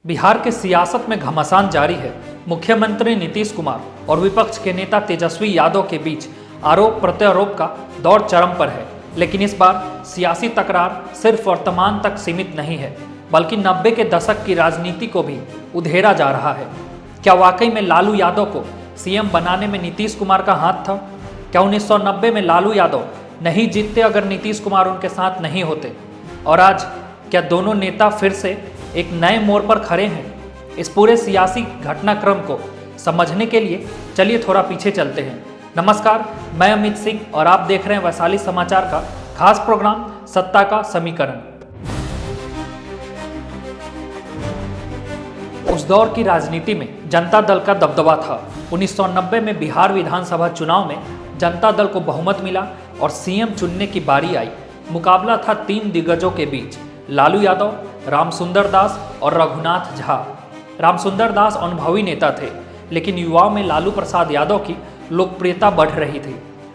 बिहार के सियासत में घमासान जारी है। मुख्यमंत्री नीतीश कुमार और विपक्ष के नेता तेजस्वी यादव के बीच आरोप प्रत्यारोप का दौर चरम पर है। लेकिन इस बार सियासी तकरार सिर्फ वर्तमान तक सीमित नहीं है, बल्कि 90 के दशक की राजनीति को भी उधेड़ा जा रहा है। क्या वाकई में लालू यादव को सीएम बनाने में नीतीश कुमार का हाथ था? क्या 1990 में लालू यादव नहीं जीतते अगर नीतीश कुमार उनके साथ नहीं होते? और आज क्या दोनों नेता फिर से एक नए मोड़ पर खड़े हैं? इस पूरे सियासी घटनाक्रम को समझने के लिए चलिए थोड़ा पीछे चलते हैं। नमस्कार, मैं अमित सिंह और आप देख रहे हैं वैशाली समाचार का खास प्रोग्राम सत्ता का समीकरण। उस दौर की राजनीति में जनता दल का दबदबा था। 1990 में बिहार विधानसभा चुनाव में जनता दल को बहुमत मिला और सीएम चुनने की बारी आई। मुकाबला था 3 दिग्गजों के बीच, लालू यादव, रामसुंदर दास और रघुनाथ झा। रामसुंदर दास अनुभवी नेता थे, लेकिन युवाओं में लालू प्रसाद यादव की लोकप्रियता बढ़ रही थी।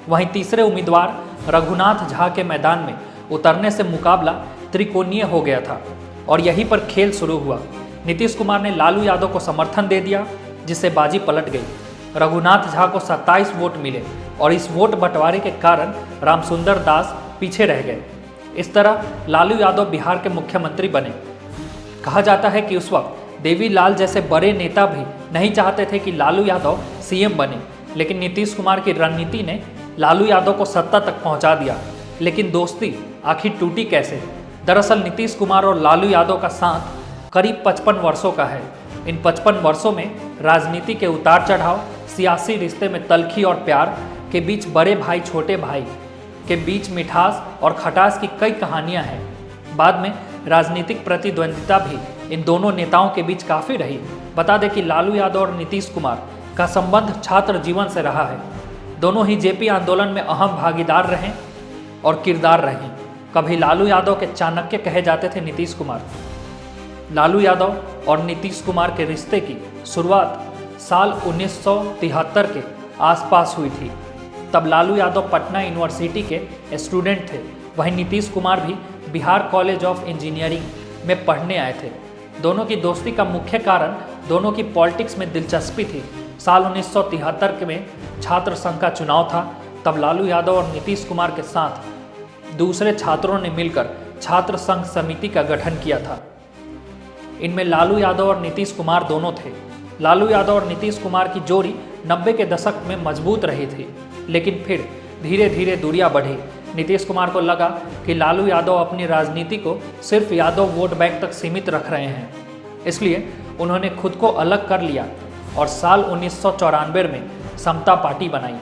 वहीं तीसरे उम्मीदवार रघुनाथ झा के मैदान में उतरने से मुकाबला त्रिकोणीय हो गया था और यहीं पर खेल शुरू हुआ। नीतीश कुमार ने लालू यादव को समर्थन दे दिया, जिससे बाजी पलट गई। रघुनाथ झा को 27 वोट मिले और इस वोट बंटवारे के कारण रामसुंदर दास पीछे रह गए। इस तरह लालू यादव बिहार के मुख्यमंत्री बने। कहा जाता है कि उस वक्त देवीलाल जैसे बड़े नेता भी नहीं चाहते थे कि लालू यादव सीएम बने, लेकिन नीतीश कुमार की रणनीति ने लालू यादव को सत्ता तक पहुंचा दिया। लेकिन दोस्ती आखिर टूटी कैसे? दरअसल नीतीश कुमार और लालू यादव का साथ करीब 55 वर्षों का है। इन 55 वर्षों में राजनीति के उतार चढ़ाव, सियासी रिश्ते में तल्खी और प्यार के बीच, बड़े भाई छोटे भाई के बीच मिठास और खटास की कई कहानियां हैं। बाद में राजनीतिक प्रतिद्वंदिता भी इन दोनों नेताओं के बीच काफ़ी रही। बता दें कि लालू यादव और नीतीश कुमार का संबंध छात्र जीवन से रहा है। दोनों ही जेपी आंदोलन में अहम भागीदार रहे और किरदार रहे। कभी लालू यादव के चाणक्य कहे जाते थे नीतीश कुमार। लालू यादव और नीतीश कुमार के रिश्ते की शुरुआत साल 1973 के आसपास हुई थी। तब लालू यादव पटना यूनिवर्सिटी के स्टूडेंट थे, वहीं नीतीश कुमार भी बिहार कॉलेज ऑफ इंजीनियरिंग में पढ़ने आए थे। दोनों की दोस्ती का मुख्य कारण दोनों की पॉलिटिक्स में दिलचस्पी थी। साल 1973 में छात्र संघ का चुनाव था। तब लालू यादव और नीतीश कुमार के साथ दूसरे छात्रों ने मिलकर छात्र संघ समिति का गठन किया था। इनमें लालू यादव और नीतीश कुमार दोनों थे। लालू यादव और नीतीश कुमार की जोड़ी 90 के दशक में मजबूत रही थी, लेकिन फिर धीरे धीरे दूरियां बढ़ी। नीतीश कुमार को लगा कि लालू यादव अपनी राजनीति को सिर्फ यादव वोट बैंक तक सीमित रख रहे हैं, इसलिए उन्होंने खुद को अलग कर लिया और साल 1994 में समता पार्टी बनाई।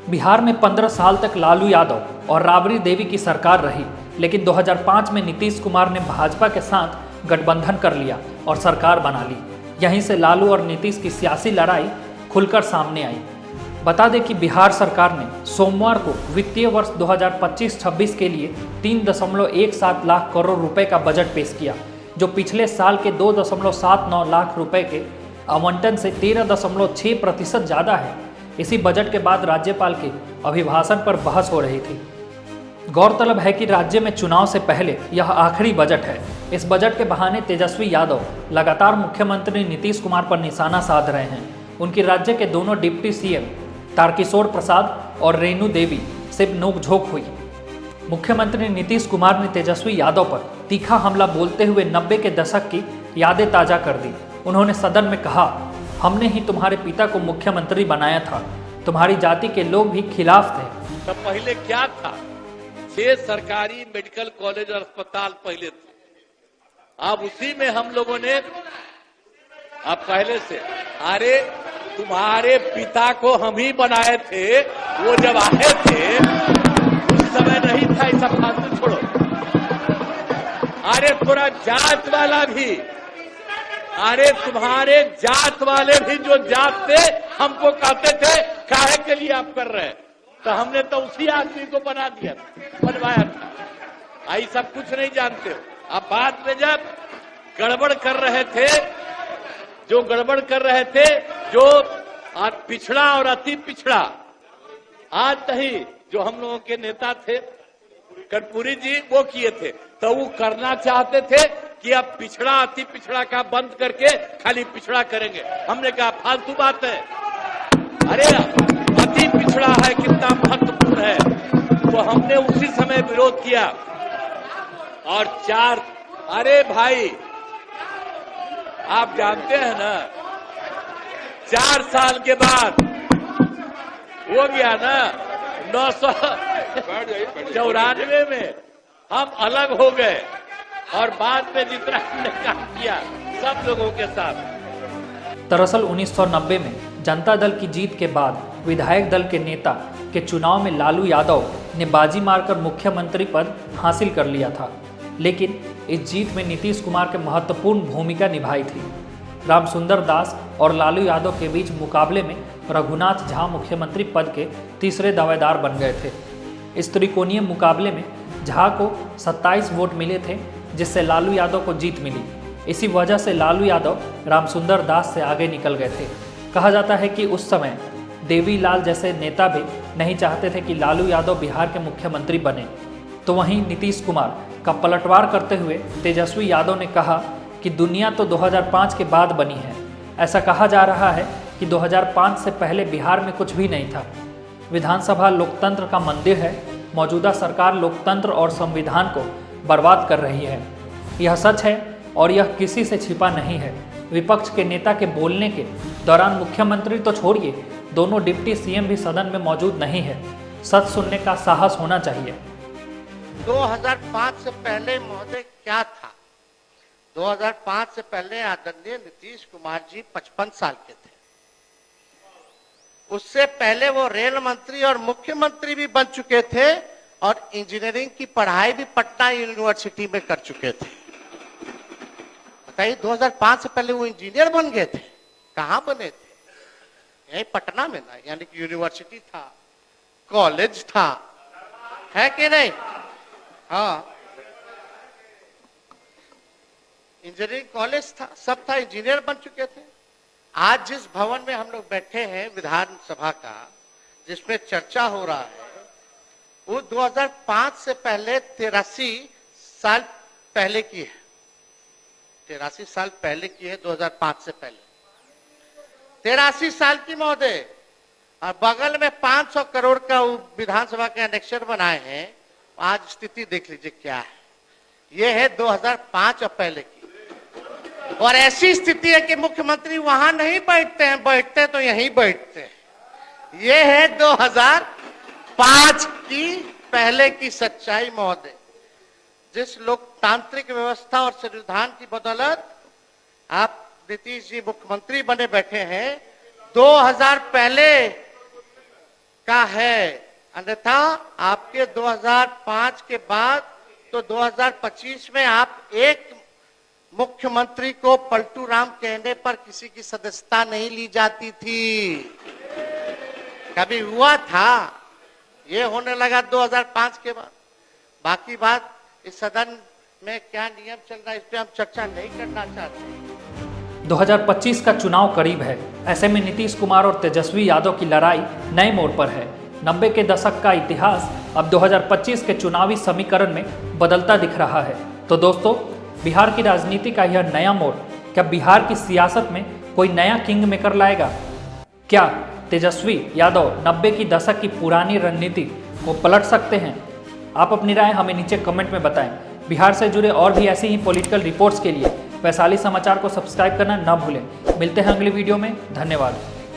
बिहार में 15 साल तक लालू यादव और राबड़ी देवी की सरकार रही, लेकिन 2005 में नीतीश कुमार ने भाजपा के साथ गठबंधन कर लिया और सरकार बना ली। यहीं से लालू और नीतीश की सियासी लड़ाई खुलकर सामने आई। बता दें कि बिहार सरकार ने सोमवार को वित्तीय वर्ष 2025-26 के लिए 3.17 लाख करोड़ रुपए का बजट पेश किया, जो पिछले साल के 2.79 लाख रुपए के आवंटन से 13.6% ज़्यादा है। इसी बजट के बाद राज्यपाल के अभिभाषण पर बहस हो रही थी। गौरतलब है कि राज्य में चुनाव से पहले यह आखिरी बजट है। इस बजट के बहाने तेजस्वी यादव लगातार मुख्यमंत्री नीतीश कुमार पर निशाना साध रहे हैं। उनकी राज्य के दोनों डिप्टी सीएम तारकिशोर प्रसाद और रेणु देवी से नोकझोंक हुई। मुख्यमंत्री नीतीश कुमार ने तेजस्वी यादव पर तीखा हमला बोलते हुए 90 के दशक की यादें ताज़ा कर दी। उन्होंने सदन में कहा, हमने ही तुम्हारे पिता को मुख्यमंत्री बनाया था, तुम्हारी जाति के लोग भी खिलाफ थे। तब पहले क्या था? 6 सरकारी मेडिकल कॉलेज और अस्पताल पहले थे। अब उसी में हम लोगों ने अब पहले से, अरे तुम्हारे पिता को हम ही बनाए थे, वो जब आए थे उस समय नहीं था। ये सब फालतू छोड़ो। अरे पूरा जात वाला भी, अरे तुम्हारे जात वाले भी जो जात थे हमको कहते थे काहे के लिए आप कर रहे हैं, तो हमने तो उसी आदमी को बना दिया, बनवाया था। आई सब कुछ नहीं जानते हो। अब बाद में जब गड़बड़ कर रहे थे, जो गड़बड़ कर रहे थे, जो पिछड़ा और अति पिछड़ा, आज नहीं, जो हम लोगों के नेता थे कर्पूरी जी, वो किए थे, तो वो करना चाहते थे कि अब पिछड़ा अति पिछड़ा का बंद करके खाली पिछड़ा करेंगे। हमने कहा फालतू बात है, अरे अति पिछड़ा है कितना महत्वपूर्ण है। तो हमने उसी समय विरोध किया और अरे भाई आप जानते हैं ना, 4 साल के बाद हो गया ना 994 में हम अलग हो गए और बाद में जितना हमने काम किया सब लोगों के साथ। दरअसल 1990 में जनता दल की जीत के बाद विधायक दल के नेता के चुनाव में लालू यादव ने बाजी मारकर मुख्यमंत्री पद हासिल कर लिया था, लेकिन इस जीत में नीतीश कुमार के महत्वपूर्ण भूमिका निभाई थी। रामसुंदर दास और लालू यादव के बीच मुकाबले में रघुनाथ झा मुख्यमंत्री पद के तीसरे दावेदार बन गए थे। इस त्रिकोणीय मुकाबले में झा को 27 वोट मिले थे, जिससे लालू यादव को जीत मिली। इसी वजह से लालू यादव रामसुंदर दास से आगे निकल गए थे। कहा जाता है कि उस समय देवीलाल जैसे नेता भी नहीं चाहते थे कि लालू यादव बिहार के मुख्यमंत्री बने। तो वहीं नीतीश कुमार का पलटवार करते हुए तेजस्वी यादव ने कहा कि दुनिया तो 2005 के बाद बनी है। ऐसा कहा जा रहा है कि 2005 से पहले बिहार में कुछ भी नहीं था। विधानसभा लोकतंत्र का मंदिर है। मौजूदा सरकार लोकतंत्र और संविधान को बर्बाद कर रही है। यह सच है और यह किसी से छिपा नहीं है। विपक्ष के नेता के बोलने के दौरान मुख्यमंत्री तो छोड़िए, दोनों डिप्टी सीएम भी सदन में मौजूद नहीं है। सच सुनने का साहस होना चाहिए। 2005 से पहले महोदय क्या था? 2005 से पहले आदरणीय नीतीश कुमार जी 55 साल के थे। उससे पहले वो रेल मंत्री और मुख्यमंत्री भी बन चुके थे और इंजीनियरिंग की पढ़ाई भी पटना यूनिवर्सिटी में कर चुके थे। बताइए, 2005 से पहले वो इंजीनियर बन गए थे। कहां बने थे? यही पटना में ना, यानी कि यूनिवर्सिटी था, कॉलेज था, है कि नहीं? हाँ, इंजीनियरिंग कॉलेज था, सब था, इंजीनियर बन चुके थे। आज जिस भवन में हम लोग बैठे हैं विधानसभा का, जिसमें चर्चा हो रहा है, वो 2005 से पहले 83 साल पहले की है। 83 साल पहले की है, 2005 से पहले 83 साल की महोदय। और बगल में 500 करोड़ का विधानसभा के एनेक्सर बनाए हैं। आज स्थिति देख लीजिए क्या है। ये है 2005 और पहले की। और ऐसी स्थिति है कि मुख्यमंत्री वहां नहीं बैठते हैं, बैठते तो यहीं बैठते हैं। ये है 2005 की पहले की सच्चाई महोदय। जिस लोकतांत्रिक व्यवस्था और संविधान की बदौलत आप नीतीश जी मुख्यमंत्री बने बैठे हैं, 2000 पहले का है। अन्यथा आपके 2005 के बाद तो 2025 में आप एक मुख्यमंत्री को पलटू राम कहने पर किसी की सदस्यता नहीं ली जाती थी। कभी हुआ था? ये होने लगा 2005 के बाद। बाकी बात इस सदन में क्या नियम चल रहा है, इस पे हम चर्चा नहीं करना चाहते। 2025 का चुनाव करीब है। ऐसे में नीतीश कुमार और तेजस्वी यादव की लड़ाई नए मोड़ पर है। 90 के दशक का इतिहास अब 2025 के चुनावी समीकरण में बदलता दिख रहा है। तो दोस्तों, बिहार की राजनीति का यह नया मोड़ क्या बिहार की सियासत में कोई नया किंग मेकर लाएगा? क्या तेजस्वी यादव 90 की दशक की पुरानी रणनीति को पलट सकते हैं? आप अपनी राय हमें नीचे कमेंट में बताएं। बिहार से जुड़े और भी ऐसी ही पॉलिटिकल रिपोर्ट्स के लिए वैशाली समाचार को सब्सक्राइब करना न भूलें। मिलते हैं अगली वीडियो में। धन्यवाद।